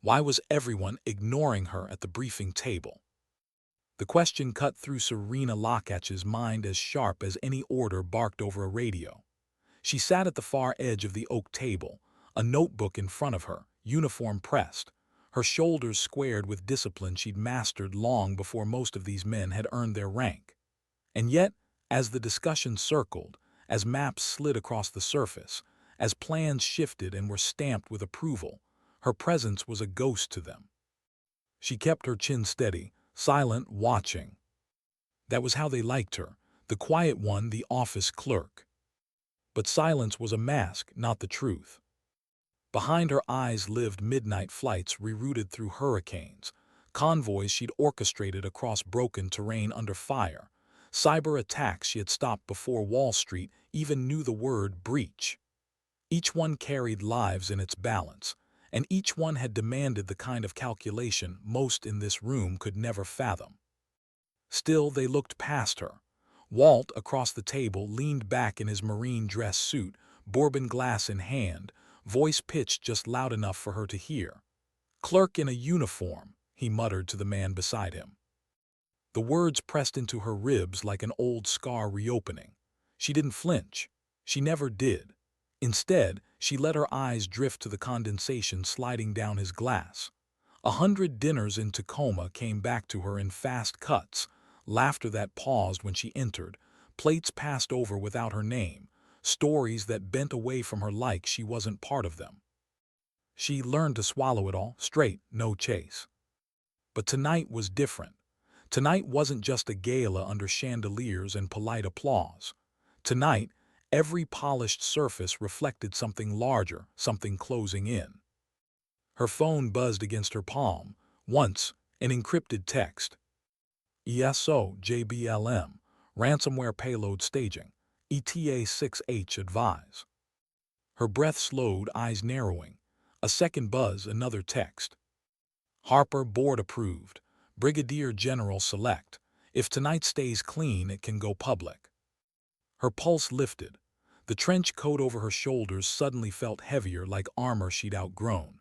Why was everyone ignoring her at the briefing table? The question cut through Serena Lockatch's mind as sharp as any order barked over a radio. She sat at the far edge of the oak table, a notebook in front of her, uniform pressed, her shoulders squared with discipline she'd mastered long before most of these men had earned their rank. And yet, as the discussion circled, as maps slid across the surface, as plans shifted and were stamped with approval, her presence was a ghost to them. She kept her chin steady, silent, watching. That was how they liked her, the quiet one, the office clerk. But silence was a mask, not the truth. Behind her eyes lived midnight flights rerouted through hurricanes, convoys she'd orchestrated across broken terrain under fire, cyber attacks she had stopped before Wall Street even knew the word breach. Each one carried lives in its balance, and each one had demanded the kind of calculation most in this room could never fathom. Still, they looked past her. Walt, across the table, leaned back in his marine dress suit, bourbon glass in hand, voice pitched just loud enough for her to hear. "Clerk in a uniform," he muttered to the man beside him. The words pressed into her ribs like an old scar reopening. She didn't flinch. She never did. Instead, she let her eyes drift to the condensation sliding down his glass. 100 dinners in Tacoma came back to her in fast cuts, laughter that paused when she entered, plates passed over without her name, stories that bent away from her like she wasn't part of them. She learned to swallow it all, straight, no chase. But tonight was different. Tonight wasn't just a gala under chandeliers and polite applause. Tonight, every polished surface reflected something larger, something closing in. Her phone buzzed against her palm. Once, an encrypted text. ESO JBLM, ransomware payload staging. ETA 6H advise. Her breath slowed, eyes narrowing. A second buzz, another text. Harper, board approved. Brigadier General select. If tonight stays clean, it can go public. Her pulse lifted. The trench coat over her shoulders suddenly felt heavier, like armor she'd outgrown.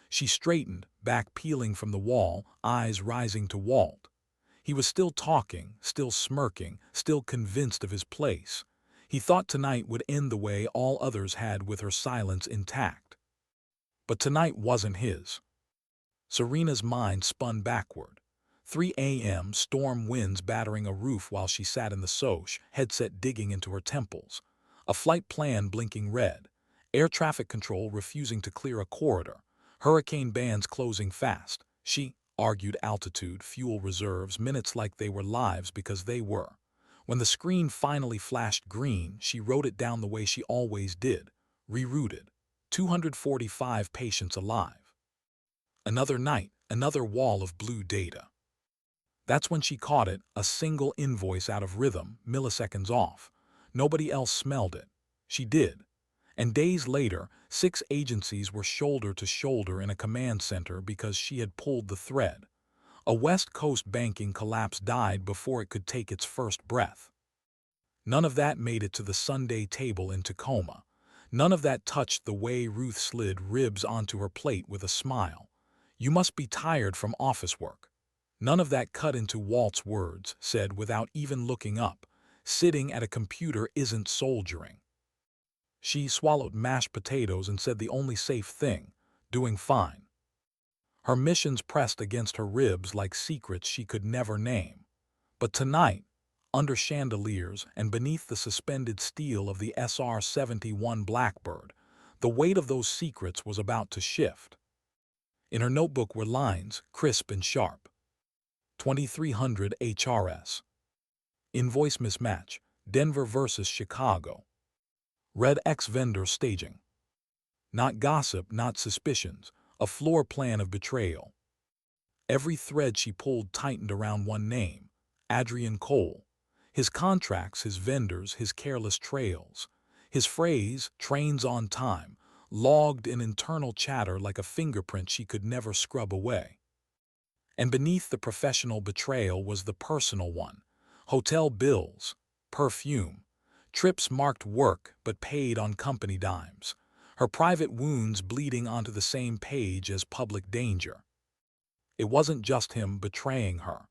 She straightened, back peeling from the wall, eyes rising to Walt. He was still talking, still smirking, still convinced of his place. He thought tonight would end the way all others had, with her silence intact. But tonight wasn't his. Serena's mind spun backward. 3 a.m., storm winds battering a roof while she sat in the soch, headset digging into her temples. A flight plan blinking red. Air traffic control refusing to clear a corridor. Hurricane bands closing fast. She argued altitude, fuel reserves, minutes like they were lives because they were. When the screen finally flashed green, she wrote it down the way she always did, rerouted. 245 patients alive. Another night, another wall of blue data. That's when she caught it, a single invoice out of rhythm, milliseconds off. Nobody else smelled it. She did. And days later, 6 agencies were shoulder to shoulder in a command center because she had pulled the thread. A West Coast banking collapse died before it could take its first breath. None of that made it to the Sunday table in Tacoma. None of that touched the way Ruth slid ribs onto her plate with a smile. "You must be tired from office work." None of that cut into Walt's words, said without even looking up. "Sitting at a computer isn't soldiering." She swallowed mashed potatoes and said the only safe thing, doing fine. Her missions pressed against her ribs like secrets she could never name. But tonight, under chandeliers and beneath the suspended steel of the SR-71 Blackbird, the weight of those secrets was about to shift. In her notebook were lines, crisp and sharp. 2300 HRS. Invoice mismatch, Denver versus Chicago. Red X vendor staging. Not gossip, not suspicions, a floor plan of betrayal. Every thread she pulled tightened around one name, Adrien Cole. His contracts, his vendors, his careless trails. His phrase, "trains on time," logged in internal chatter like a fingerprint she could never scrub away. And beneath the professional betrayal was the personal one. Hotel bills, perfume, trips marked work but paid on company dimes. her private wounds bleeding onto the same page as public danger. It wasn't just him betraying her.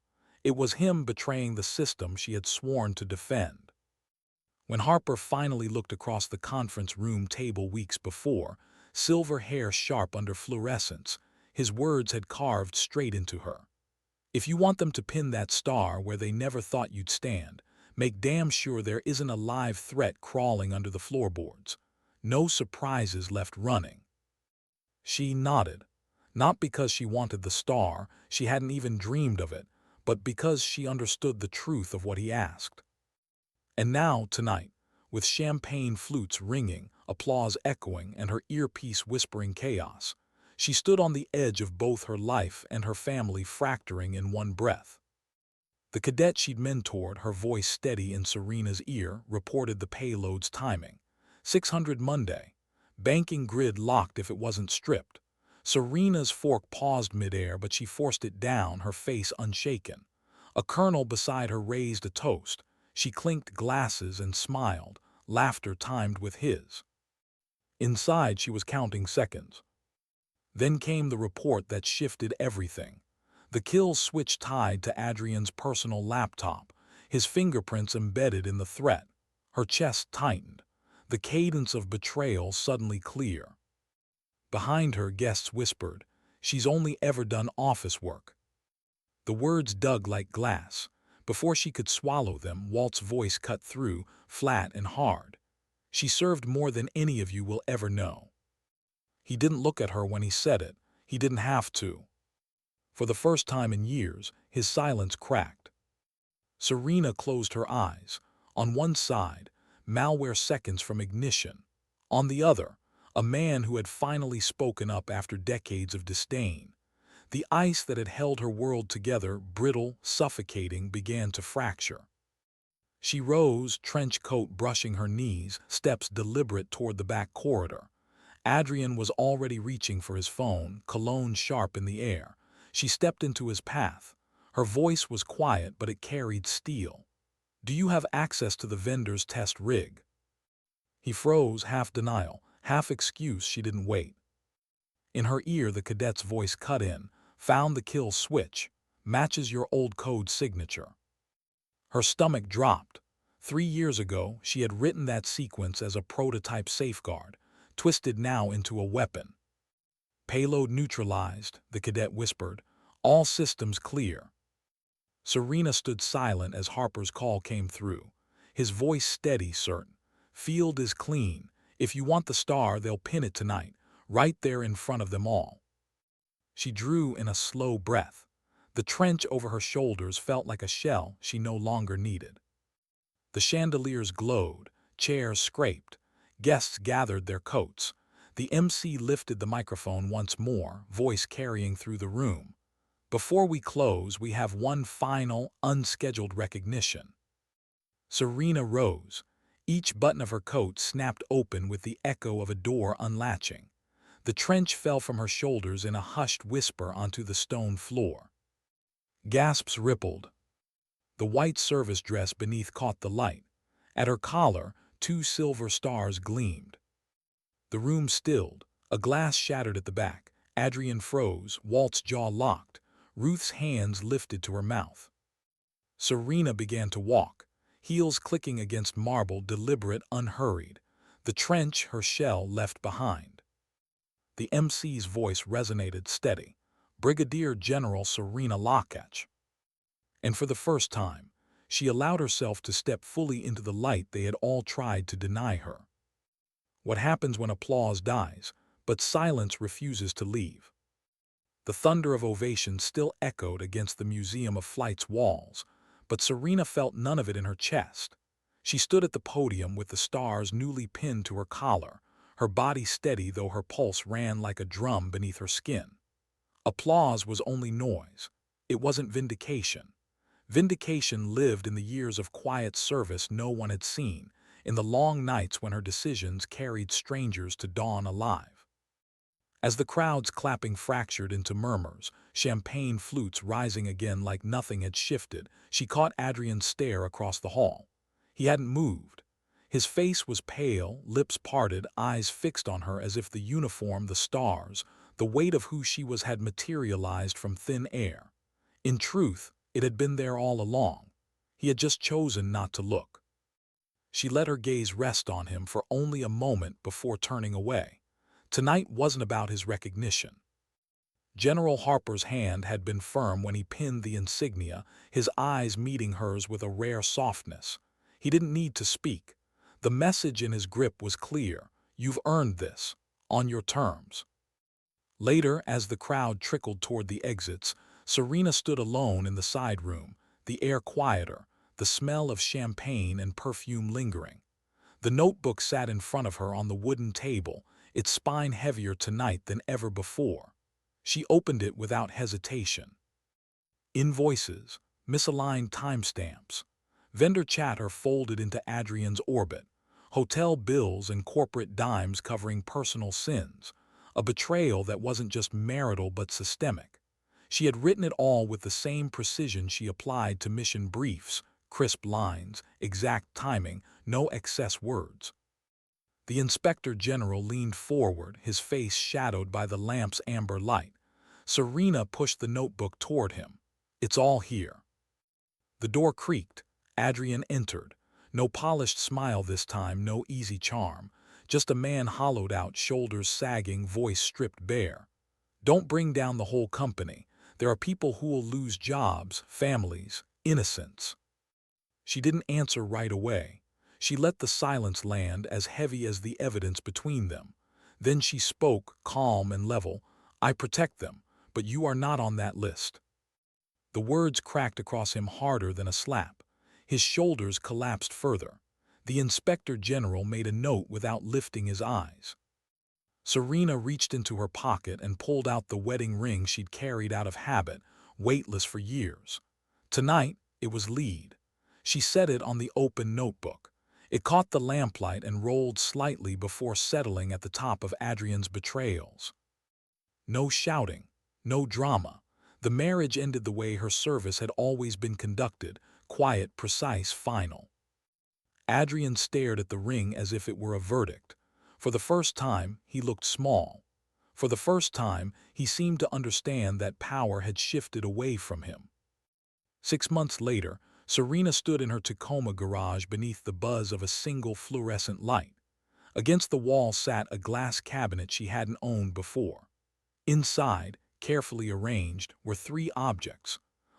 It was him betraying the system she had sworn to defend. When Harper finally looked across the conference room table weeks before, silver hair sharp under fluorescence, his words had carved straight into her. If you want them to pin that star where they never thought you'd stand, make damn sure there isn't a live threat crawling under the floorboards. No surprises left running. She nodded, not because she wanted the star, she hadn't even dreamed of it, but because she understood the truth of what he asked. And now, tonight, with champagne flutes ringing, applause echoing, and her earpiece whispering chaos, she stood on the edge of both her life and her family fracturing in one breath. The cadet she'd mentored, her voice steady in Serena's ear, reported the payload's timing. 600 Monday. Banking grid locked if it wasn't stripped. Serena's fork paused midair, but she forced it down, her face unshaken. A colonel beside her raised a toast. She clinked glasses and smiled, laughter timed with his. Inside, she was counting seconds. Then came the report that shifted everything. The kill switch tied to Adrien's personal laptop, his fingerprints embedded in the threat. Her chest tightened, the cadence of betrayal suddenly clear. Behind her, guests whispered, "She's only ever done office work." The words dug like glass. Before she could swallow them, Walt's voice cut through, flat and hard. "She served more than any of you will ever know." He didn't look at her when he said it. He didn't have to. For the first time in years, his silence cracked. Serena closed her eyes. On one side, malware seconds from ignition. On the other, a man who had finally spoken up after decades of disdain. The ice that had held her world together, brittle, suffocating, began to fracture. She rose, trench coat brushing her knees, steps deliberate toward the back corridor. Adrien was already reaching for his phone, cologne sharp in the air. She stepped into his path. Her voice was quiet, but it carried steel. "Do you have access to the vendor's test rig?" He froze, half denial, half excuse. She didn't wait. In her ear, the cadet's voice cut in. "Found the kill switch. Matches your old code signature." Her stomach dropped. 3 years ago, she had written that sequence as a prototype safeguard, twisted now into a weapon. "Payload neutralized," the cadet whispered. "All systems clear." Serena stood silent as Harper's call came through. His voice steady, certain. "Field is clean. If you want the star, they'll pin it tonight, right there in front of them all." She drew in a slow breath. The trench over her shoulders felt like a shell she no longer needed. The chandeliers glowed, chairs scraped. Guests gathered their coats. The MC lifted the microphone once more, voice carrying through the room. "Before we close, we have one final, unscheduled recognition." Serena rose. Each button of her coat snapped open with the echo of a door unlatching. The trench fell from her shoulders in a hushed whisper onto the stone floor. Gasps rippled. The white service dress beneath caught the light. At her collar, 2 silver stars gleamed. The room stilled. A glass shattered at the back. Adrien froze, Walt's jaw locked. Ruth's hands lifted to her mouth. Serena began to walk, heels clicking against marble, deliberate, unhurried. The trench, her shell, left behind. The MC's voice resonated steady. "Brigadier General Serena Lockatch." And for the first time, she allowed herself to step fully into the light they had all tried to deny her. What happens when applause dies, but silence refuses to leave? The thunder of ovations still echoed against the Museum of Flight's walls, but Serena felt none of it in her chest. She stood at the podium with the stars newly pinned to her collar, her body steady though her pulse ran like a drum beneath her skin. Applause was only noise. It wasn't vindication. Vindication lived in the years of quiet service no one had seen, in the long nights when her decisions carried strangers to dawn alive. As the crowd's clapping fractured into murmurs, champagne flutes rising again like nothing had shifted, she caught Adrien's stare across the hall. He hadn't moved. His face was pale, lips parted, eyes fixed on her as if the uniform, the stars, the weight of who she was had materialized from thin air. In truth, it had been there all along. He had just chosen not to look. She let her gaze rest on him for only a moment before turning away. Tonight wasn't about his recognition. General Harper's hand had been firm when he pinned the insignia, his eyes meeting hers with a rare softness. He didn't need to speak. The message in his grip was clear. You've earned this, on your terms. Later, as the crowd trickled toward the exits, Serena stood alone in the side room, the air quieter, the smell of champagne and perfume lingering. The notebook sat in front of her on the wooden table, its spine heavier tonight than ever before. She opened it without hesitation. Invoices, misaligned timestamps, vendor chatter folded into Adrien's orbit, hotel bills and corporate dimes covering personal sins, a betrayal that wasn't just marital but systemic. She had written it all with the same precision she applied to mission briefs, crisp lines, exact timing, no excess words. The inspector general leaned forward, his face shadowed by the lamp's amber light. Serena pushed the notebook toward him. It's all here. The door creaked. Adrien entered. No polished smile this time, no easy charm. Just a man hollowed out, shoulders sagging, voice stripped bare. Don't bring down the whole company. There are people who will lose jobs, families, innocence. She didn't answer right away. She let the silence land, as heavy as the evidence between them. Then she spoke, calm and level. I protect them, but you are not on that list. The words cracked across him harder than a slap. His shoulders collapsed further. The inspector general made a note without lifting his eyes. Serena reached into her pocket and pulled out the wedding ring she'd carried out of habit, weightless for years. Tonight, it was lead. She set it on the open notebook. It caught the lamplight and rolled slightly before settling at the top of Adrien's betrayals. No shouting, no drama. The marriage ended the way her service had always been conducted, quiet, precise, final. Adrien stared at the ring as if it were a verdict. For the first time, he looked small. For the first time, he seemed to understand that power had shifted away from him. 6 months later, Serena stood in her Tacoma garage beneath the buzz of a single fluorescent light. Against the wall sat a glass cabinet she hadn't owned before. Inside, carefully arranged, were 3 objects.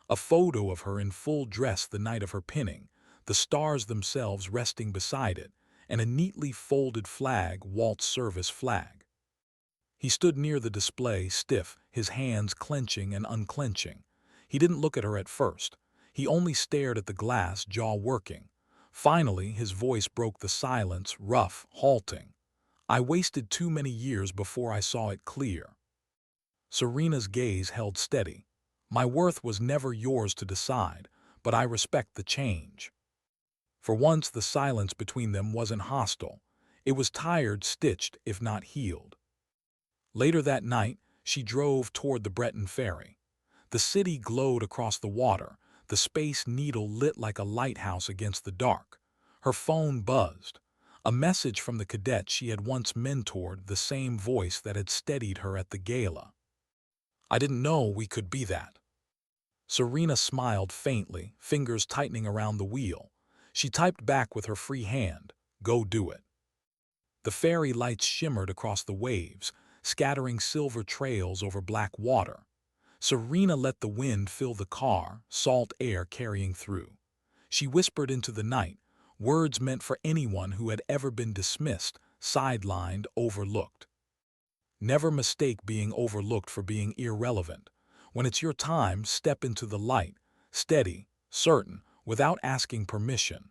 A photo of her in full dress the night of her pinning, the stars themselves resting beside it, and a neatly folded flag, Walt's service flag. He stood near the display, stiff, his hands clenching and unclenching. He didn't look at her at first. He only stared at the glass, jaw working. Finally, his voice broke the silence, rough, halting. I wasted too many years before I saw it clear. Serena's gaze held steady. My worth was never yours to decide, but I respect the change. For once, the silence between them wasn't hostile. It was tired, stitched, if not healed. Later that night, she drove toward the Breton Ferry. The city glowed across the water, the Space Needle lit like a lighthouse against the dark. Her phone buzzed. A message from the cadet she had once mentored, the same voice that had steadied her at the gala. I didn't know we could be that. Serena smiled faintly, fingers tightening around the wheel. She typed back with her free hand, go do it. The ferry lights shimmered across the waves, scattering silver trails over black water. Serena let the wind fill the car, salt air carrying through. She whispered into the night, words meant for anyone who had ever been dismissed, sidelined, overlooked. Never mistake being overlooked for being irrelevant. When it's your time, step into the light, steady, certain, without asking permission.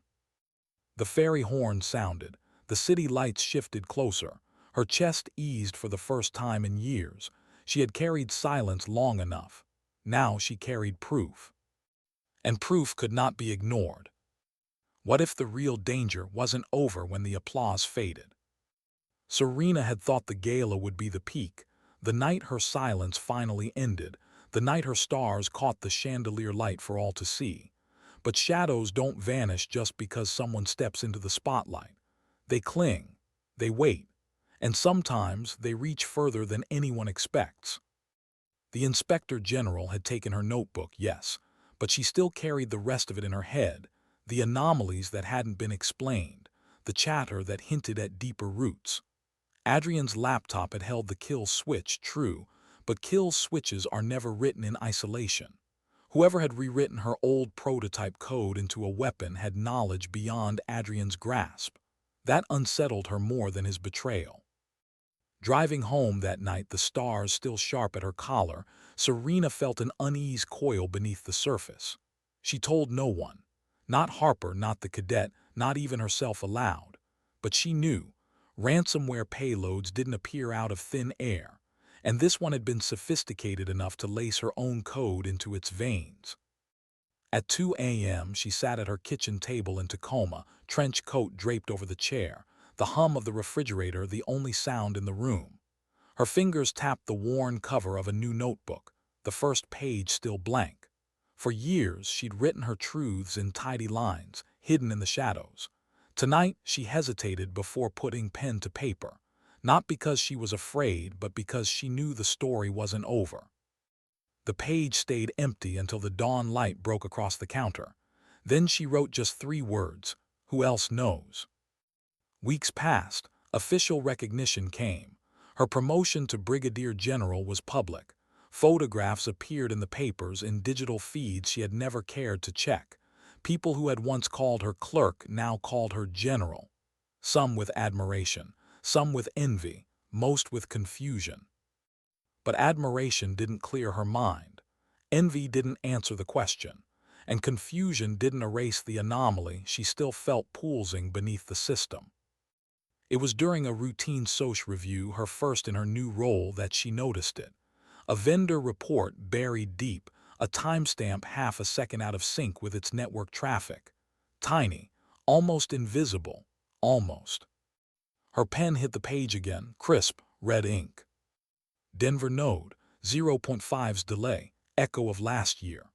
The ferry horn sounded. The city lights shifted closer. Her chest eased for the first time in years. She had carried silence long enough. Now she carried proof. And proof could not be ignored. What if the real danger wasn't over when the applause faded? Serena had thought the gala would be the peak, the night her silence finally ended, the night her stars caught the chandelier light for all to see. But shadows don't vanish just because someone steps into the spotlight. They cling, they wait, and sometimes they reach further than anyone expects. The Inspector General had taken her notebook, yes, but she still carried the rest of it in her head, the anomalies that hadn't been explained, the chatter that hinted at deeper roots. Adrien's laptop had held the kill switch, true, but kill switches are never written in isolation. Whoever had rewritten her old prototype code into a weapon had knowledge beyond Adrien's grasp. That unsettled her more than his betrayal. Driving home that night, the stars still sharp at her collar, Serena felt an unease coil beneath the surface. She told no one. Not Harper, not the cadet, not even herself aloud. But she knew. Ransomware payloads didn't appear out of thin air, and this one had been sophisticated enough to lace her own code into its veins. At 2 a.m., she sat at her kitchen table in Tacoma, trench coat draped over the chair, the hum of the refrigerator the only sound in the room. Her fingers tapped the worn cover of a new notebook, the first page still blank. For years, she'd written her truths in tidy lines, hidden in the shadows. Tonight, she hesitated before putting pen to paper, not because she was afraid, but because she knew the story wasn't over. The page stayed empty until the dawn light broke across the counter. Then she wrote just 3 words, "Who else knows?" Weeks passed, official recognition came. Her promotion to brigadier general was public. Photographs appeared in the papers in digital feeds she had never cared to check. People who had once called her clerk now called her general. Some with admiration, some with envy, most with confusion. But admiration didn't clear her mind. Envy didn't answer the question. And confusion didn't erase the anomaly she still felt pulsing beneath the system. It was during a routine SOC review, her first in her new role, that she noticed it. A vendor report buried deep, a timestamp half a second out of sync with its network traffic. Tiny, almost invisible, almost. Her pen hit the page again, crisp, red ink. Denver node, 0.5's delay, echo of last year.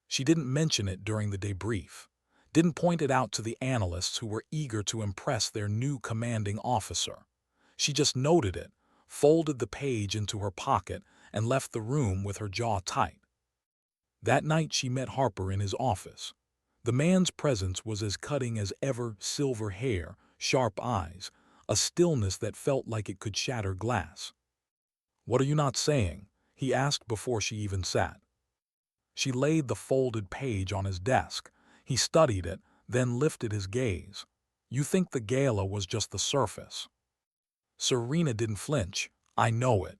She didn't mention it during the debrief, didn't point it out to the analysts who were eager to impress their new commanding officer. She just noted it, folded the page into her pocket, and left the room with her jaw tight. That night she met Harper in his office. The man's presence was as cutting as ever, silver hair, sharp eyes, a stillness that felt like it could shatter glass. "What are you not saying?" he asked before she even sat. She laid the folded page on his desk. He studied it, then lifted his gaze. "You think the gala was just the surface." Serena didn't flinch. "I know it."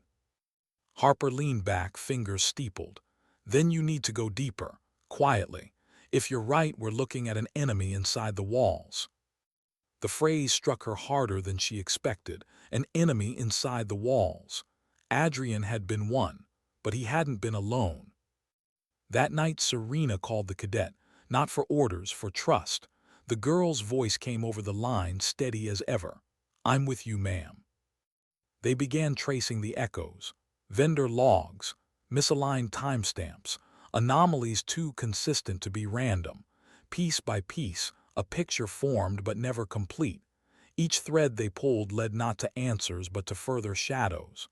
Harper leaned back, fingers steepled. "Then you need to go deeper, quietly. If you're right, we're looking at an enemy inside the walls." The phrase struck her harder than she expected. An enemy inside the walls. Adrien had been one, but he hadn't been alone. That night Serena called the cadet, not for orders, for trust. The girl's voice came over the line, steady as ever. "I'm with you, ma'am." They began tracing the echoes. Vendor logs, misaligned timestamps, anomalies too consistent to be random. Piece by piece, a picture formed but never complete. Each thread they pulled led not to answers but to further shadows.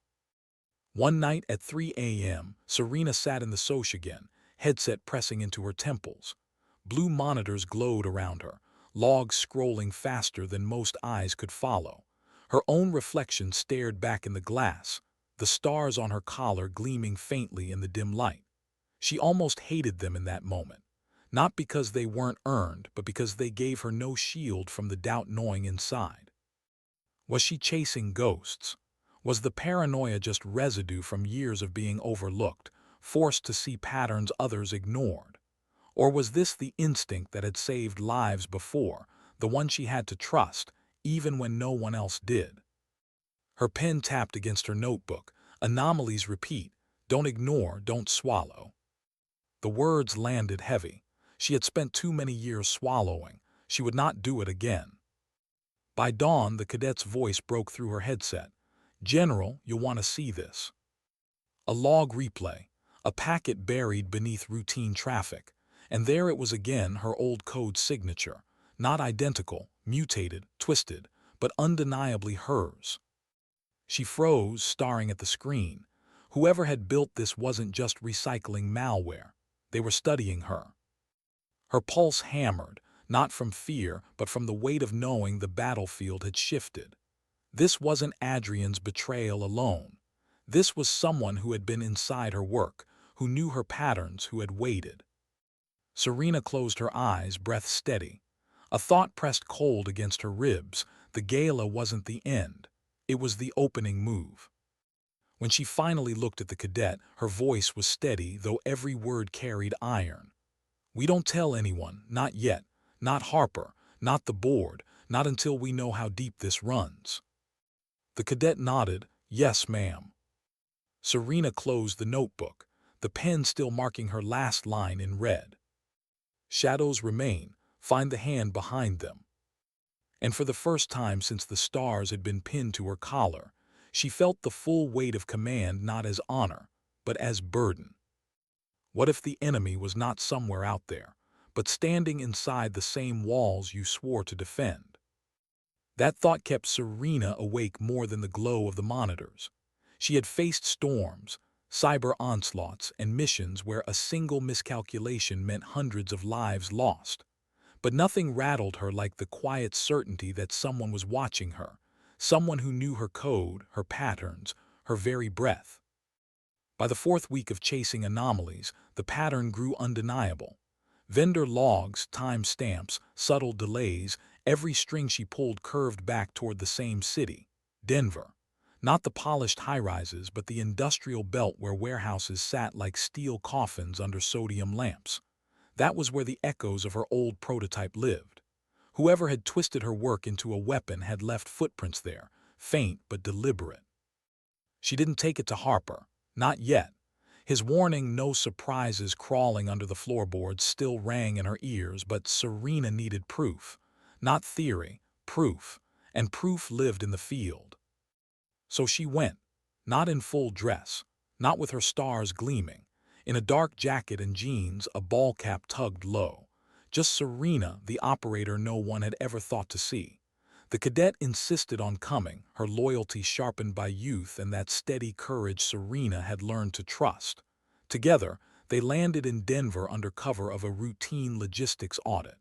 One night at 3 a.m., Serena sat in the SOC again, headset pressing into her temples. Blue monitors glowed around her, logs scrolling faster than most eyes could follow. Her own reflection stared back in the glass, the stars on her collar gleaming faintly in the dim light. She almost hated them in that moment, not because they weren't earned, but because they gave her no shield from the doubt gnawing inside. Was she chasing ghosts? Was the paranoia just residue from years of being overlooked, forced to see patterns others ignored? Or was this the instinct that had saved lives before, the one she had to trust, even when no one else did? Her pen tapped against her notebook. Anomalies repeat. Don't ignore, don't swallow. The words landed heavy. She had spent too many years swallowing. She would not do it again. By dawn, the cadet's voice broke through her headset. "General, you'll want to see this." A log replay, a packet buried beneath routine traffic, and there it was again, her old code signature. Not identical, mutated, twisted, but undeniably hers. She froze, staring at the screen. Whoever had built this wasn't just recycling malware. They were studying her. Her pulse hammered, not from fear, but from the weight of knowing the battlefield had shifted. This wasn't Adrien's betrayal alone. This was someone who had been inside her work, who knew her patterns, who had waited. Serena closed her eyes, breath steady. A thought pressed cold against her ribs. The gala wasn't the end. It was the opening move. When she finally looked at the cadet, her voice was steady, though every word carried iron. "We don't tell anyone, not yet. Not Harper, not the board, not until we know how deep this runs." The cadet nodded. "Yes, ma'am." Serena closed the notebook, the pen still marking her last line in red. "Shadows remain. Find the hand behind them." And for the first time since the stars had been pinned to her collar, she felt the full weight of command, not as honor, but as burden. What if the enemy was not somewhere out there, but standing inside the same walls you swore to defend? That thought kept Serena awake more than the glow of the monitors. She had faced storms, cyber onslaughts, and missions where a single miscalculation meant hundreds of lives lost. But nothing rattled her like the quiet certainty that someone was watching her, someone who knew her code, her patterns, her very breath. By the fourth week of chasing anomalies, the pattern grew undeniable. Vendor logs, time stamps, subtle delays, every string she pulled curved back toward the same city, Denver. Not the polished high-rises, but the industrial belt where warehouses sat like steel coffins under sodium lamps. That was where the echoes of her old prototype lived. Whoever had twisted her work into a weapon had left footprints there, faint but deliberate. She didn't take it to Harper. Not yet. His warning, "no surprises crawling under the floorboards," still rang in her ears, but Serena needed proof. Not theory, proof. And proof lived in the field. So she went, not in full dress, not with her stars gleaming. In a dark jacket and jeans, a ball cap tugged low. Just Serena, the operator no one had ever thought to see. The cadet insisted on coming, her loyalty sharpened by youth and that steady courage Serena had learned to trust. Together, they landed in Denver under cover of a routine logistics audit.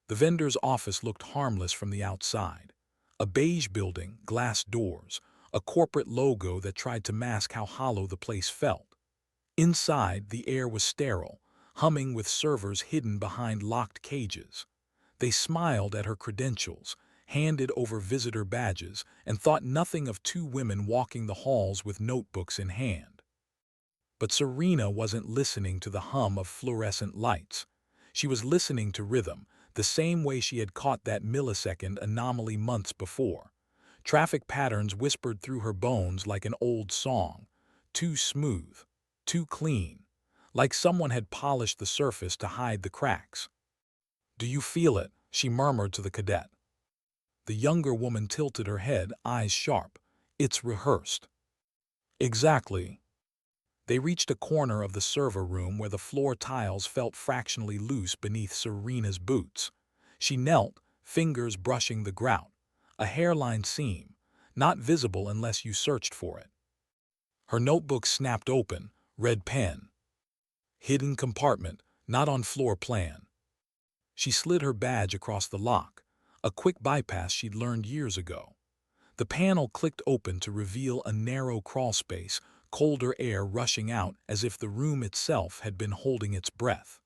The vendor's office looked harmless from the outside. A beige building, glass doors, a corporate logo that tried to mask how hollow the place felt. Inside, the air was sterile, humming with servers hidden behind locked cages. They smiled at her credentials, handed over visitor badges, and thought nothing of two women walking the halls with notebooks in hand. But Serena wasn't listening to the hum of fluorescent lights. She was listening to rhythm, the same way she had caught that millisecond anomaly months before. Traffic patterns whispered through her bones like an old song, too smooth, too clean, like someone had polished the surface to hide the cracks. "Do you feel it?" she murmured to the cadet. The younger woman tilted her head, eyes sharp. "It's rehearsed." "Exactly." They reached a corner of the server room where the floor tiles felt fractionally loose beneath Serena's boots. She knelt, fingers brushing the grout. A hairline seam, not visible unless you searched for it. Her notebook snapped open, red pen. Hidden compartment, not on floor plan. She slid her badge across the lock, a quick bypass she'd learned years ago. The panel clicked open to reveal a narrow crawlspace, colder air rushing out as if the room itself had been holding its breath.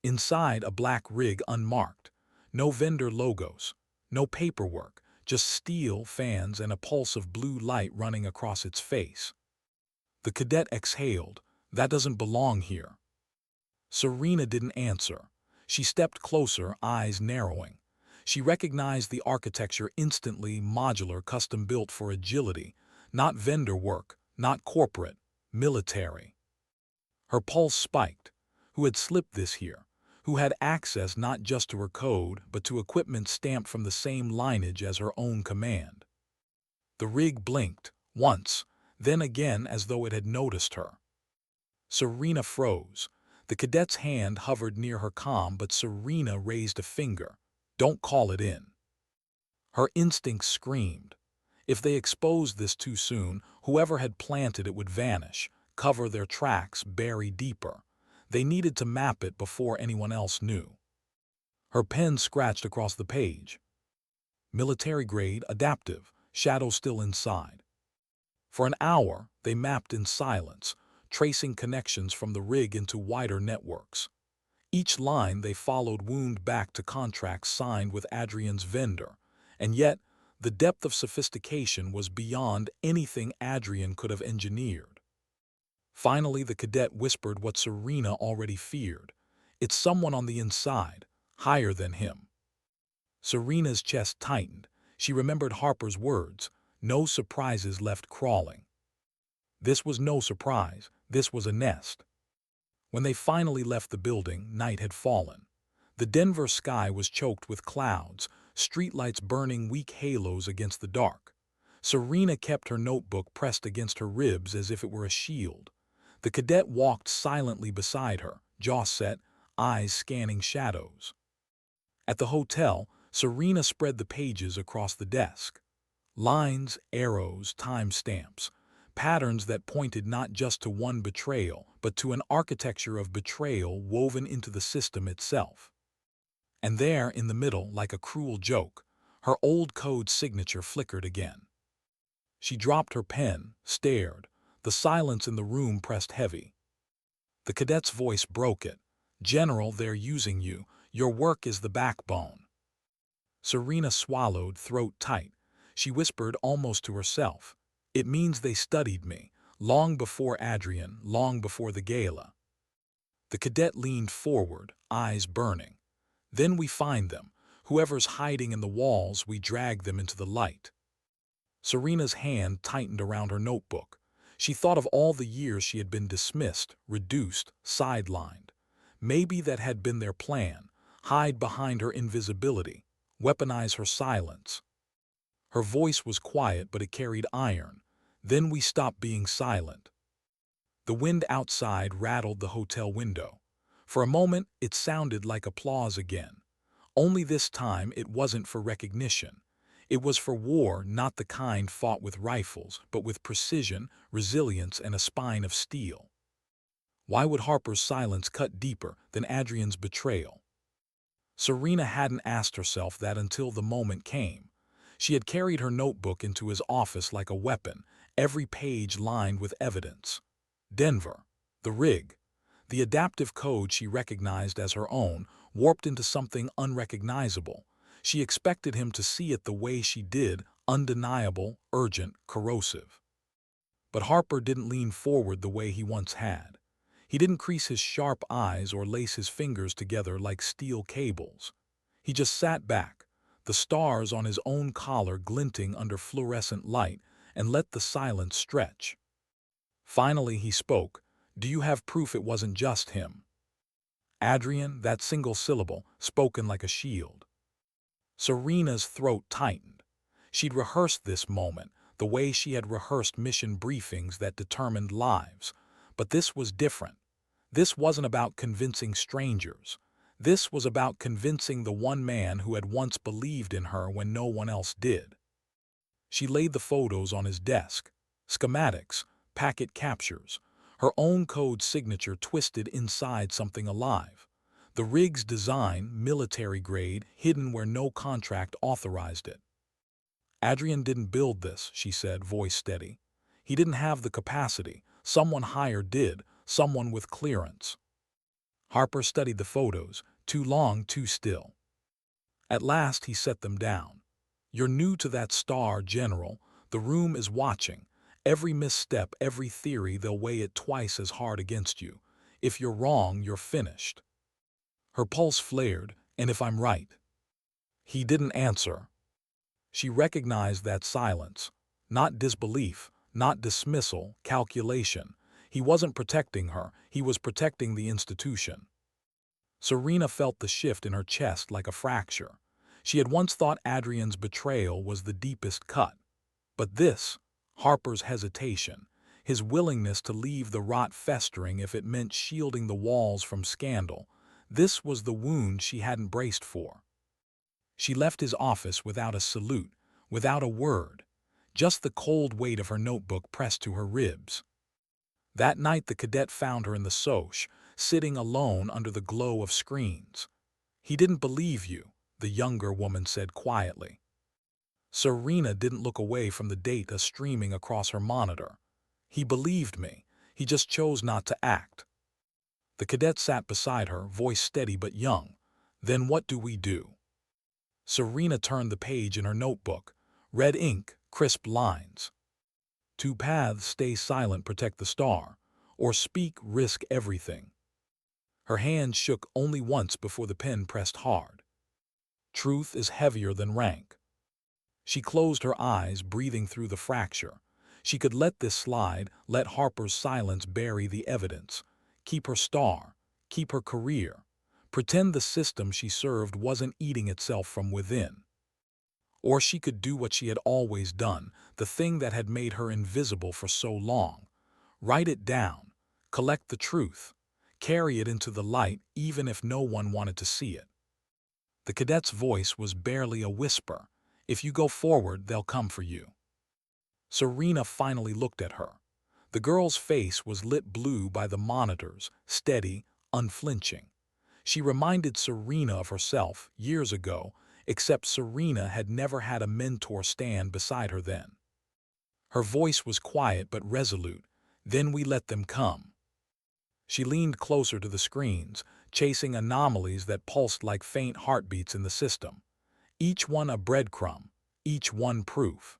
Inside, a black rig unmarked. No vendor logos, no paperwork, just steel, fans, and a pulse of blue light running across its face. The cadet exhaled. "That doesn't belong here." Serena didn't answer. She stepped closer, eyes narrowing. She recognized the architecture instantly, modular, custom-built for agility. Not vendor work, not corporate, military. Her pulse spiked. Who had slipped this here? Who had access not just to her code, but to equipment stamped from the same lineage as her own command? The rig blinked, once, then again as though it had noticed her. Serena froze. The cadet's hand hovered near her comm, but Serena raised a finger. "Don't call it in." Her instincts screamed. If they exposed this too soon, whoever had planted it would vanish, cover their tracks, bury deeper. They needed to map it before anyone else knew. Her pen scratched across the page. Military grade, adaptive, shadow still inside. For an hour, they mapped in silence, tracing connections from the rig into wider networks. Each line they followed wound back to contracts signed with Adrien's vendor, and yet the depth of sophistication was beyond anything Adrien could have engineered. Finally, the cadet whispered what Serena already feared. It's someone on the inside, higher than him. Serena's chest tightened. She remembered Harper's words, no surprises left crawling. This was no surprise, this was a nest. When they finally left the building, night had fallen. The Denver sky was choked with clouds, streetlights burning weak halos against the dark. Serena kept her notebook pressed against her ribs as if it were a shield. The cadet walked silently beside her, jaw set, eyes scanning shadows. At the hotel, Serena spread the pages across the desk. Lines, arrows, timestamps, patterns that pointed not just to one betrayal, but to an architecture of betrayal woven into the system itself. And there, in the middle, like a cruel joke, her old code signature flickered again. She dropped her pen, stared. The silence in the room pressed heavy. The cadet's voice broke it. "General, they're using you. Your work is the backbone." Serena swallowed, throat tight. She whispered almost to herself, "It means they studied me, long before Adrien, long before the gala." The cadet leaned forward, eyes burning. "Then we find them. Whoever's hiding in the walls, we drag them into the light." Serena's hand tightened around her notebook. She thought of all the years she had been dismissed, reduced, sidelined. Maybe that had been their plan, hide behind her invisibility, weaponize her silence. Her voice was quiet, but it carried iron. "Then we stopped being silent." The wind outside rattled the hotel window. For a moment, it sounded like applause again. Only this time it wasn't for recognition. It was for war, not the kind fought with rifles, but with precision, resilience, and a spine of steel. Why would Harper's silence cut deeper than Adrien's betrayal? Serena hadn't asked herself that until the moment came. She had carried her notebook into his office like a weapon, every page lined with evidence. Denver, the rig, the adaptive code she recognized as her own, warped into something unrecognizable. She expected him to see it the way she did, undeniable, urgent, corrosive. But Harper didn't lean forward the way he once had. He didn't crease his sharp eyes or lace his fingers together like steel cables. He just sat back, the stars on his own collar glinting under fluorescent light, and let the silence stretch. Finally he spoke. "Do you have proof it wasn't just him?" Adrien, that single syllable, spoken like a shield. Serena's throat tightened. She'd rehearsed this moment, the way she had rehearsed mission briefings that determined lives. But this was different. This wasn't about convincing strangers. This was about convincing the one man who had once believed in her when no one else did. She laid the photos on his desk. Schematics, packet captures, her own code signature twisted inside something alive. The rig's design, military grade, hidden where no contract authorized it. "Adrien didn't build this," she said, voice steady. "He didn't have the capacity. Someone higher did, someone with clearance." Harper studied the photos, too long, too still. At last he set them down. "You're new to that star, General. The room is watching. Every misstep, every theory, they'll weigh it twice as hard against you. If you're wrong, you're finished." Her pulse flared. "And if I'm right?" He didn't answer. She recognized that silence. Not disbelief, not dismissal, calculation. He wasn't protecting her, he was protecting the institution. Serena felt the shift in her chest like a fracture. She had once thought Adrien's betrayal was the deepest cut. But this, Harper's hesitation, his willingness to leave the rot festering if it meant shielding the walls from scandal, this was the wound she hadn't braced for. She left his office without a salute, without a word, just the cold weight of her notebook pressed to her ribs. That night the cadet found her in the soch, sitting alone under the glow of screens. "He didn't believe you," the younger woman said quietly. Serena didn't look away from the data streaming across her monitor. "He believed me. He just chose not to act." The cadet sat beside her, voice steady but young. "Then what do we do?" Serena turned the page in her notebook. Red ink, crisp lines. "Two paths: stay silent, protect the star. Or speak, risk everything." Her hand shook only once before the pen pressed hard. "Truth is heavier than rank." She closed her eyes, breathing through the fracture. She could let this slide, let Harper's silence bury the evidence. Keep her star, keep her career. Pretend the system she served wasn't eating itself from within. Or she could do what she had always done, the thing that had made her invisible for so long. Write it down, collect the truth, carry it into the light even if no one wanted to see it. The cadet's voice was barely a whisper. "If you go forward, they'll come for you." Serena finally looked at her. The girl's face was lit blue by the monitors, steady, unflinching. She reminded Serena of herself years ago, except Serena had never had a mentor stand beside her then. Her voice was quiet but resolute. "Then we let them come." She leaned closer to the screens, chasing anomalies that pulsed like faint heartbeats in the system. Each one a breadcrumb, each one proof.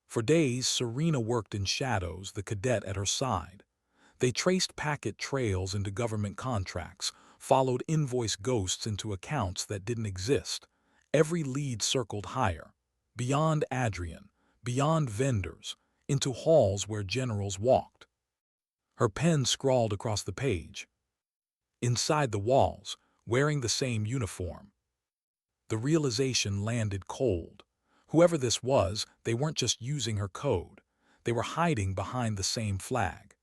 For days, Serena worked in shadows, the cadet at her side. They traced packet trails into government contracts, followed invoice ghosts into accounts that didn't exist. Every lead circled higher, beyond Adrien, beyond vendors, into halls where generals walked. Her pen scrawled across the page. Inside the walls, wearing the same uniform. The realization landed cold. Whoever this was, they weren't just using her code. They were hiding behind the same flag.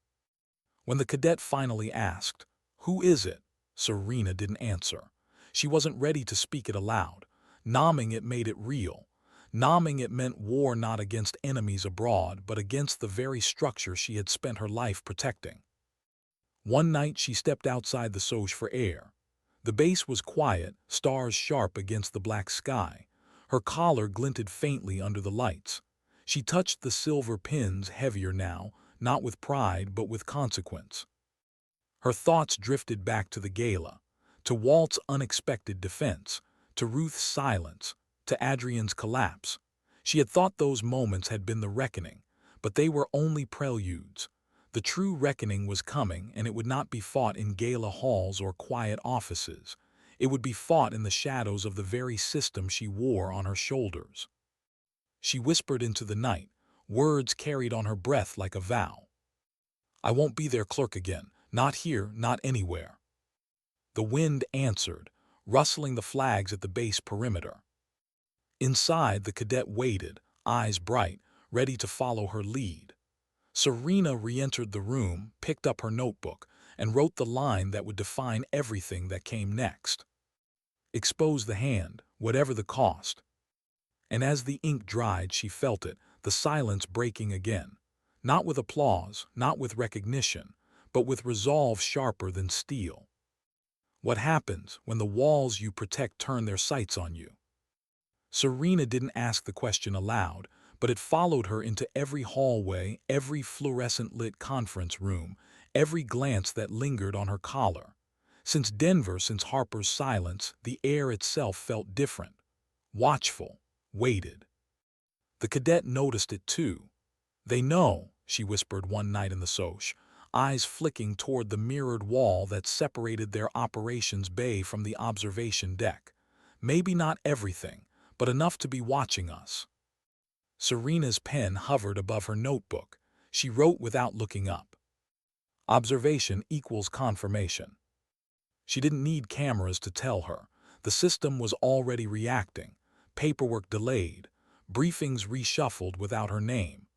When the cadet finally asked, "Who is it?" Serena didn't answer. She wasn't ready to speak it aloud. Nomming it made it real. Nomming it meant war not against enemies abroad, but against the very structure she had spent her life protecting. One night she stepped outside the soch for air. The base was quiet, stars sharp against the black sky. Her collar glinted faintly under the lights. She touched the silver pins, heavier now, not with pride but with consequence. Her thoughts drifted back to the gala, to Walt's unexpected defense, to Ruth's silence, to Adrien's collapse. She had thought those moments had been the reckoning, but they were only preludes. The true reckoning was coming, and it would not be fought in gala halls or quiet offices. It would be fought in the shadows of the very system she wore on her shoulders. She whispered into the night, words carried on her breath like a vow. "I won't be their clerk again, not here, not anywhere." The wind answered, rustling the flags at the base perimeter. Inside, the cadet waited, eyes bright, ready to follow her lead. Serena re-entered the room, picked up her notebook, and wrote the line that would define everything that came next. "Expose the hand, whatever the cost." And as the ink dried, she felt it, the silence breaking again. Not with applause, not with recognition, but with resolve sharper than steel. What happens when the walls you protect turn their sights on you? Serena didn't ask the question aloud, but it followed her into every hallway, every fluorescent-lit conference room, every glance that lingered on her collar. Since Denver, since Harper's silence, the air itself felt different. Watchful, weighted. The cadet noticed it too. "They know," she whispered one night in the soch, eyes flicking toward the mirrored wall that separated their operations bay from the observation deck. "Maybe not everything, but enough to be watching us." Serena's pen hovered above her notebook. She wrote without looking up. Observation equals confirmation. She didn't need cameras to tell her. The system was already reacting. Paperwork delayed. Briefings reshuffled without her name.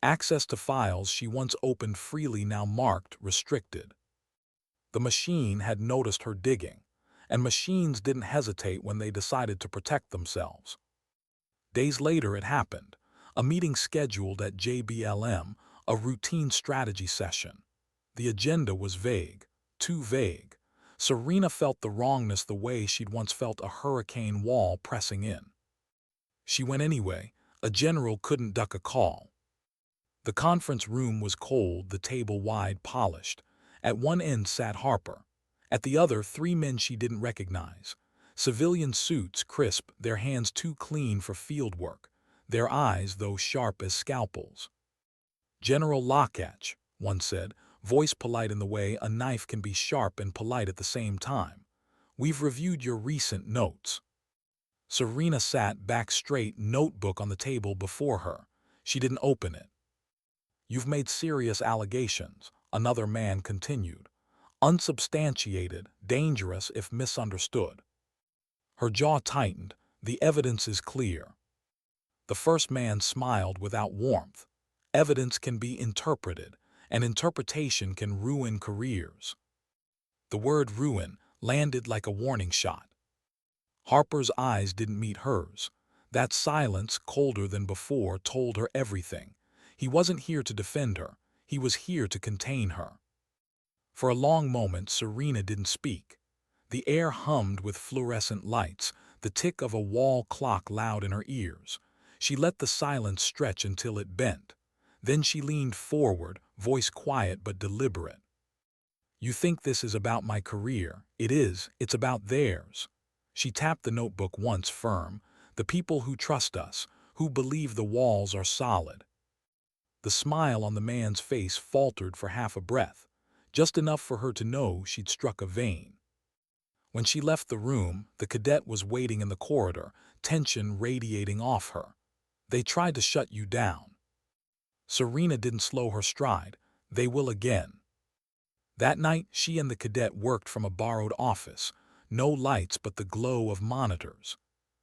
Access to files she once opened freely now marked restricted. The machine had noticed her digging. and machines didn't hesitate when they decided to protect themselves. Days later it happened, a meeting scheduled at JBLM, a routine strategy session. The agenda was vague, too vague. Serena felt the wrongness the way she'd once felt a hurricane wall pressing in. She went anyway. A general couldn't duck a call. The conference room was cold, the table wide, polished. At one end sat Harper. At the other, three men she didn't recognize. Civilian suits, crisp, their hands too clean for field work, their eyes, though sharp as scalpels. "General Lockatch," one said, voice polite in the way a knife can be sharp and polite at the same time. "We've reviewed your recent notes." Serena sat back straight, notebook on the table before her. She didn't open it. "You've made serious allegations," another man continued. "Unsubstantiated, dangerous if misunderstood." Her jaw tightened. "The evidence is clear." The first man smiled without warmth. "Evidence can be interpreted, and interpretation can ruin careers." The word ruin landed like a warning shot. Harper's eyes didn't meet hers. That silence, colder than before, told her everything. He wasn't here to defend her. He was here to contain her. For a long moment, Serena didn't speak. The air hummed with fluorescent lights, the tick of a wall clock loud in her ears. She let the silence stretch until it bent. Then she leaned forward, voice quiet but deliberate. "You think this is about my career. It is. It's about theirs." She tapped the notebook once, firm. "The people who trust us, who believe the walls are solid." The smile on the man's face faltered for half a breath, just enough for her to know she'd struck a vein. When she left the room, the cadet was waiting in the corridor, tension radiating off her. "They tried to shut you down." Serena didn't slow her stride. "They will again." That night, she and the cadet worked from a borrowed office. No lights but the glow of monitors.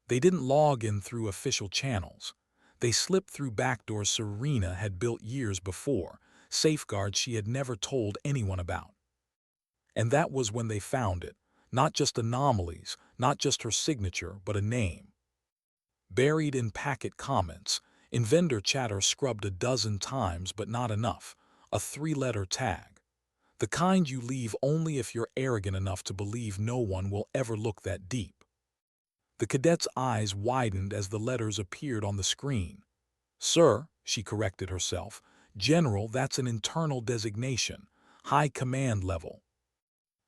They didn't log in through official channels. They slipped through backdoors Serena had built years before, safeguards she had never told anyone about. And that was when they found it. Not just anomalies, not just her signature, but a name. Buried in packet comments, in vendor chatter scrubbed a dozen times but not enough. A three-letter tag. The kind you leave only if you're arrogant enough to believe no one will ever look that deep. The cadet's eyes widened as the letters appeared on the screen. "Sir," she corrected herself, "General, that's an internal designation, high command level."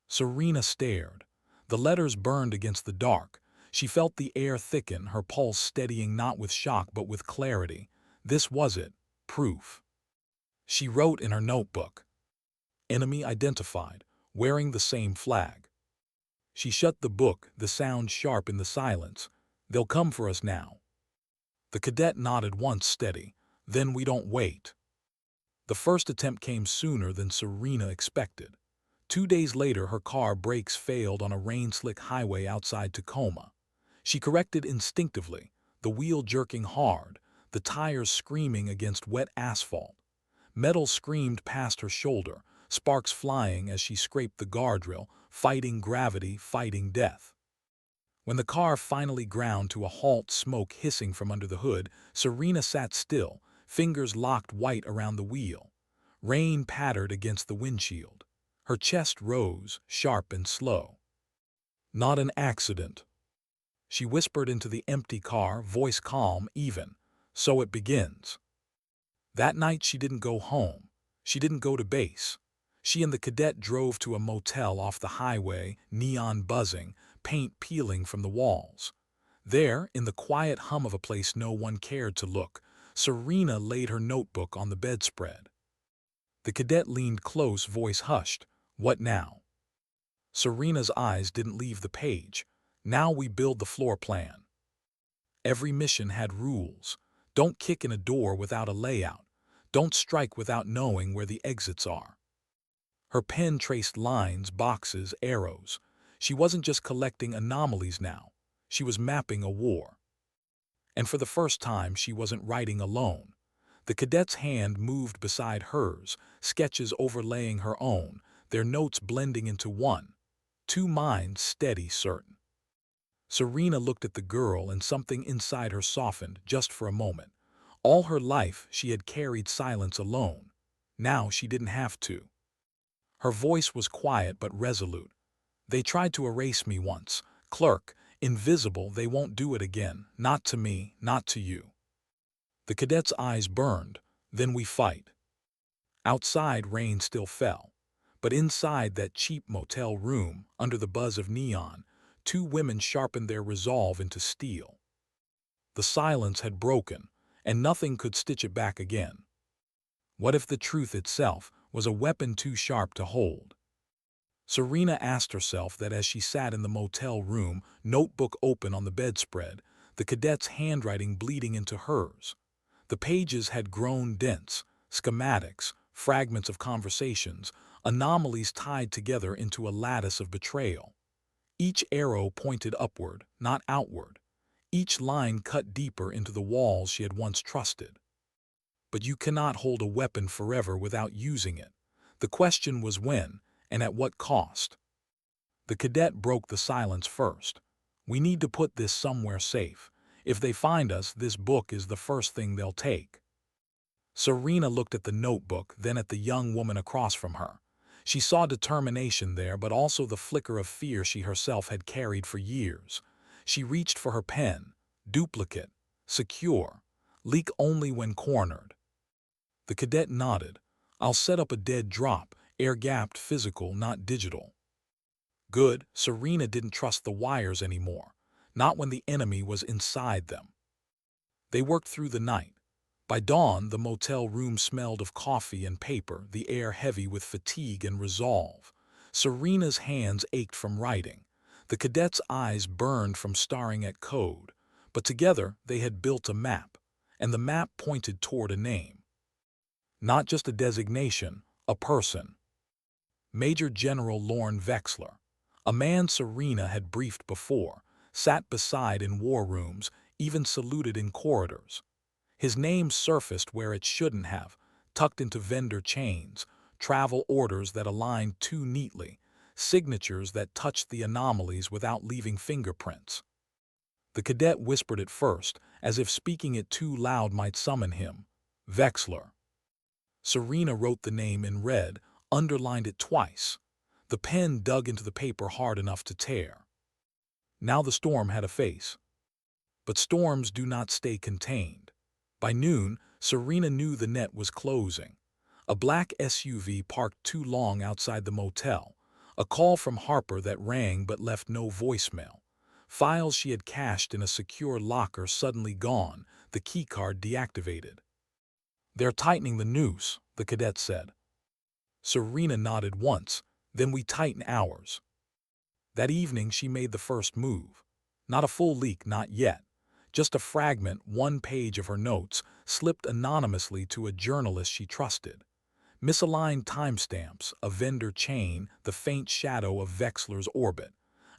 Serena stared. The letters burned against the dark. She felt the air thicken, her pulse steadying not with shock but with clarity. This was it. Proof. She wrote in her notebook. "Enemy identified, wearing the same flag." She shut the book, the sound sharp in the silence. "They'll come for us now." The cadet nodded once, steady. "Then we don't wait." The first attempt came sooner than Serena expected. 2 days later, her car brakes failed on a rain-slick highway outside Tacoma. She corrected instinctively, the wheel jerking hard, the tires screaming against wet asphalt. Metal screamed past her shoulder, sparks flying as she scraped the guardrail, fighting gravity, fighting death. When the car finally ground to a halt, smoke hissing from under the hood, Serena sat still, fingers locked white around the wheel. Rain pattered against the windshield. Her chest rose, sharp and slow. "Not an accident," she whispered into the empty car, voice calm, even. "So it begins." That night she didn't go home. She didn't go to base. She and the cadet drove to a motel off the highway, neon buzzing, paint peeling from the walls. There, in the quiet hum of a place no one cared to look, Serena laid her notebook on the bedspread. The cadet leaned close, voice hushed. "What now?" Serena's eyes didn't leave the page. "Now we build the floor plan." Every mission had rules. Don't kick in a door without a layout. Don't strike without knowing where the exits are. Her pen traced lines, boxes, arrows. She wasn't just collecting anomalies now. She was mapping a war. And for the first time, she wasn't writing alone. The cadet's hand moved beside hers, sketches overlaying her own, their notes blending into one. two minds steady, certain. Serena looked at the girl and something inside her softened just for a moment. All her life she had carried silence alone. Now she didn't have to. Her voice was quiet but resolute. They tried to erase me once. Clerk, invisible, they won't do it again. Not to me, not to you. The cadet's eyes burned. Then we fight. Outside rain still fell. But inside that cheap motel room, under the buzz of neon, two women sharpened their resolve into steel. The silence had broken, and nothing could stitch it back again. What if the truth itself was a weapon too sharp to hold? Serena asked herself that as she sat in the motel room, notebook open on the bedspread, the cadet's handwriting bleeding into hers. The pages had grown dense, schematics, fragments of conversations, anomalies tied together into a lattice of betrayal. Each arrow pointed upward, not outward. Each line cut deeper into the walls she had once trusted. But you cannot hold a weapon forever without using it. The question was when, and at what cost? The cadet broke the silence first. We need to put this somewhere safe. If they find us, this book is the first thing they'll take. Serena looked at the notebook, then at the young woman across from her. She saw determination there, but also the flicker of fear she herself had carried for years. She reached for her pen. Duplicate. Secure. Leak only when cornered. The cadet nodded. I'll set up a dead drop, air-gapped, physical, not digital. Good. Serena didn't trust the wires anymore. Not when the enemy was inside them. They worked through the night. By dawn, the motel room smelled of coffee and paper, the air heavy with fatigue and resolve. Serena's hands ached from writing. The cadet's eyes burned from staring at code. But together, they had built a map, and the map pointed toward a name. Not just a designation, a person. Major General Lorne Wexler, a man Serena had briefed before, sat beside in war rooms, even saluted in corridors. His name surfaced where it shouldn't have, tucked into vendor chains, travel orders that aligned too neatly, signatures that touched the anomalies without leaving fingerprints. The cadet whispered it first, as if speaking it too loud might summon him. Wexler. Serena wrote the name in red, underlined it twice. The pen dug into the paper hard enough to tear. Now the storm had a face. But storms do not stay contained. By noon, Serena knew the net was closing. A black SUV parked too long outside the motel. A call from Harper that rang but left no voicemail. Files she had cached in a secure locker suddenly gone, the keycard deactivated. They're tightening the noose, the cadet said. Serena nodded once, then we tighten ours. That evening she made the first move. Not a full leak, not yet. Just a fragment, one page of her notes, slipped anonymously to a journalist she trusted. Misaligned timestamps, a vendor chain, the faint shadow of Wexler's orbit.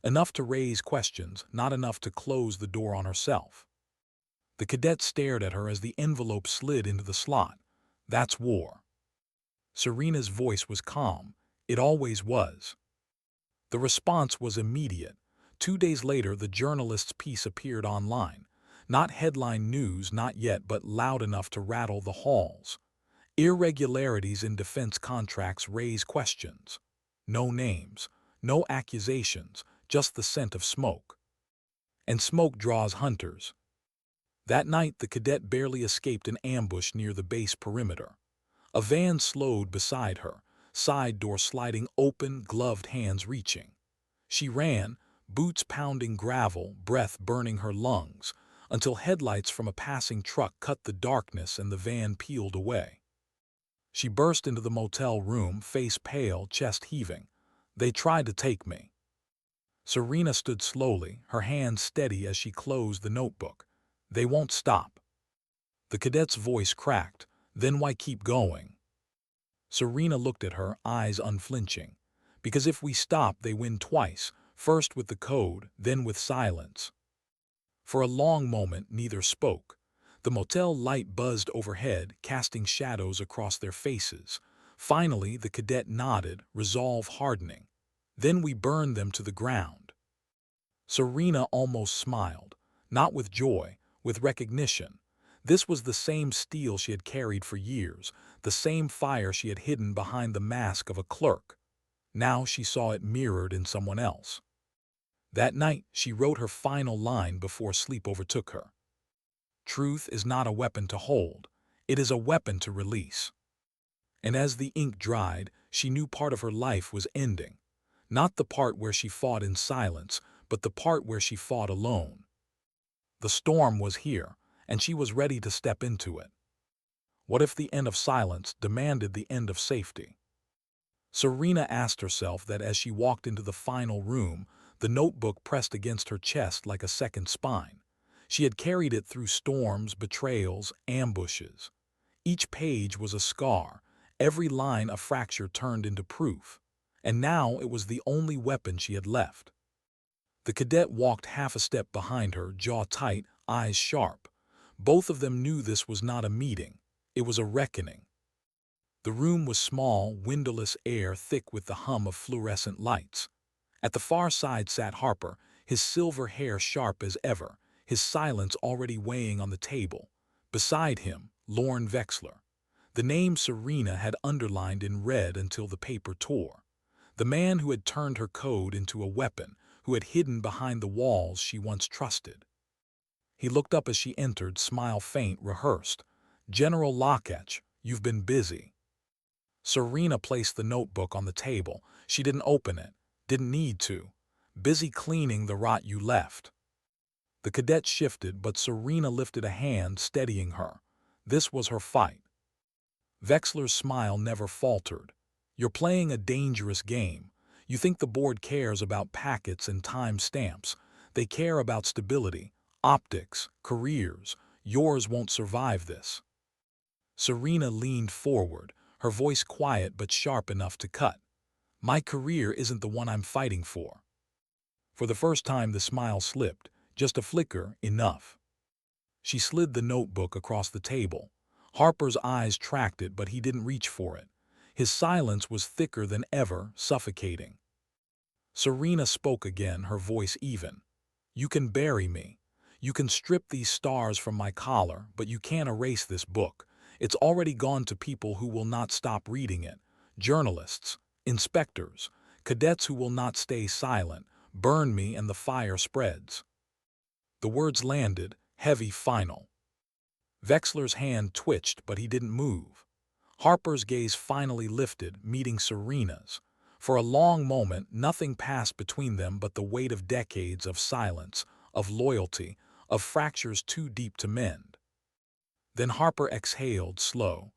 Enough to raise questions, not enough to close the door on herself. The cadet stared at her as the envelope slid into the slot. That's war. Serena's voice was calm. It always was. The response was immediate. 2 days later, the journalist's piece appeared online. Not headline news, not yet, but loud enough to rattle the halls. Irregularities in defense contracts raise questions. No names, no accusations, just the scent of smoke. And smoke draws hunters. That night, the cadet barely escaped an ambush near the base perimeter. A van slowed beside her, side door sliding open, gloved hands reaching. She ran, boots pounding gravel, breath burning her lungs, until headlights from a passing truck cut the darkness and the van peeled away. She burst into the motel room, face pale, chest heaving. They tried to take me. Serena stood slowly, her hands steady as she closed the notebook. They won't stop. The cadet's voice cracked. Then why keep going? Serena looked at her, eyes unflinching. Because if we stop, they win twice, first with the code, then with silence. For a long moment, neither spoke. The motel light buzzed overhead, casting shadows across their faces. Finally, the cadet nodded, resolve hardening. Then we burned them to the ground." Serena almost smiled, not with joy, with recognition. This was the same steel she had carried for years, the same fire she had hidden behind the mask of a clerk. Now she saw it mirrored in someone else. That night, she wrote her final line before sleep overtook her. "Truth is not a weapon to hold. It is a weapon to release." And as the ink dried, she knew part of her life was ending. Not the part where she fought in silence, but the part where she fought alone. The storm was here, and she was ready to step into it. What if the end of silence demanded the end of safety? Serena asked herself that as she walked into the final room, the notebook pressed against her chest like a second spine. She had carried it through storms, betrayals, ambushes. Each page was a scar, every line a fracture turned into proof. And now it was the only weapon she had left. The cadet walked half a step behind her, jaw tight, eyes sharp. Both of them knew this was not a meeting. It was a reckoning. The room was small, windowless air thick with the hum of fluorescent lights. At the far side sat Harper, his silver hair sharp as ever, his silence already weighing on the table. Beside him, Lorne Wexler. The name Serena had underlined in red until the paper tore. The man who had turned her code into a weapon, who had hidden behind the walls she once trusted. He looked up as she entered, smile faint, rehearsed. "General Locketch, you've been busy." Serena placed the notebook on the table. She didn't open it, didn't need to. "Busy cleaning the rot you left." The cadet shifted, but Serena lifted a hand, steadying her. This was her fight. Wexler's smile never faltered. "You're playing a dangerous game. You think the board cares about packets and time stamps. They care about stability, optics, careers. Yours won't survive this." Serena leaned forward, her voice quiet but sharp enough to cut. "My career isn't the one I'm fighting for." For the first time the smile slipped, just a flicker, enough. She slid the notebook across the table. Harper's eyes tracked it, but he didn't reach for it. His silence was thicker than ever, suffocating. Serena spoke again, her voice even. "You can bury me. You can strip these stars from my collar, but you can't erase this book. It's already gone to people who will not stop reading it. Journalists, inspectors, cadets who will not stay silent. Burn me and the fire spreads." The words landed, heavy, final. Wexler's hand twitched, but he didn't move. Harper's gaze finally lifted, meeting Serena's. For a long moment, nothing passed between them but the weight of decades of silence, of loyalty, of fractures too deep to mend. Then Harper exhaled, slow.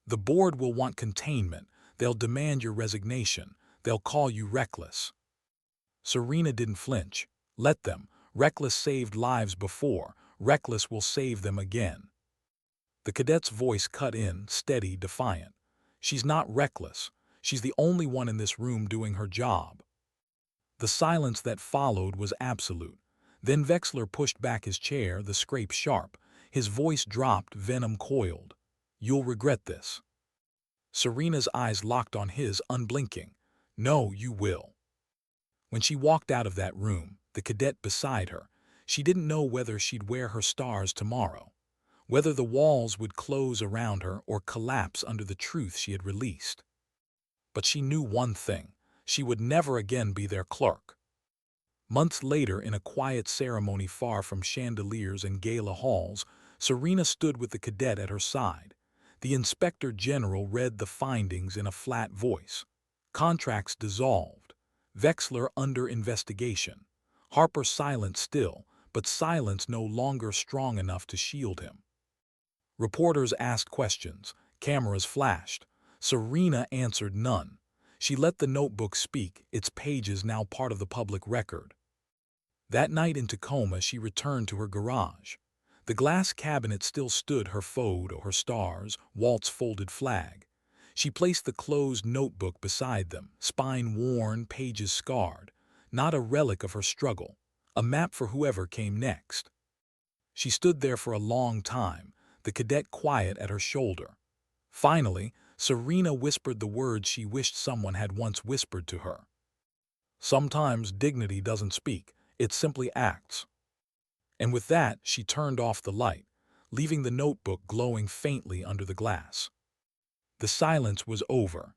"The board will want containment. They'll demand your resignation. They'll call you reckless." Serena didn't flinch. "Let them. Reckless saved lives before. Reckless will save them again." The cadet's voice cut in, steady, defiant. "She's not reckless. She's the only one in this room doing her job." The silence that followed was absolute. Then Wexler pushed back his chair, the scrape sharp. His voice dropped, venom coiled. "You'll regret this." Serena's eyes locked on his, unblinking. "No, you will." When she walked out of that room, the cadet beside her, she didn't know whether she'd wear her stars tomorrow, whether the walls would close around her or collapse under the truth she had released. But she knew one thing: she would never again be their clerk. Months later, in a quiet ceremony far from chandeliers and gala halls, Serena stood with the cadet at her side. The inspector general read the findings in a flat voice. Contracts dissolved. Wexler under investigation. Harper silent still, but silence no longer strong enough to shield him. Reporters asked questions. Cameras flashed. Serena answered none. She let the notebook speak, its pages now part of the public record. That night in Tacoma, she returned to her garage. The glass cabinet still stood, her photo, her stars, Walt's folded flag. She placed the closed notebook beside them, spine worn, pages scarred. Not a relic of her struggle, a map for whoever came next. She stood there for a long time, the cadet quiet at her shoulder. Finally, Serena whispered the words she wished someone had once whispered to her. Sometimes dignity doesn't speak, it simply acts. And with that, she turned off the light, leaving the notebook glowing faintly under the glass. The silence was over,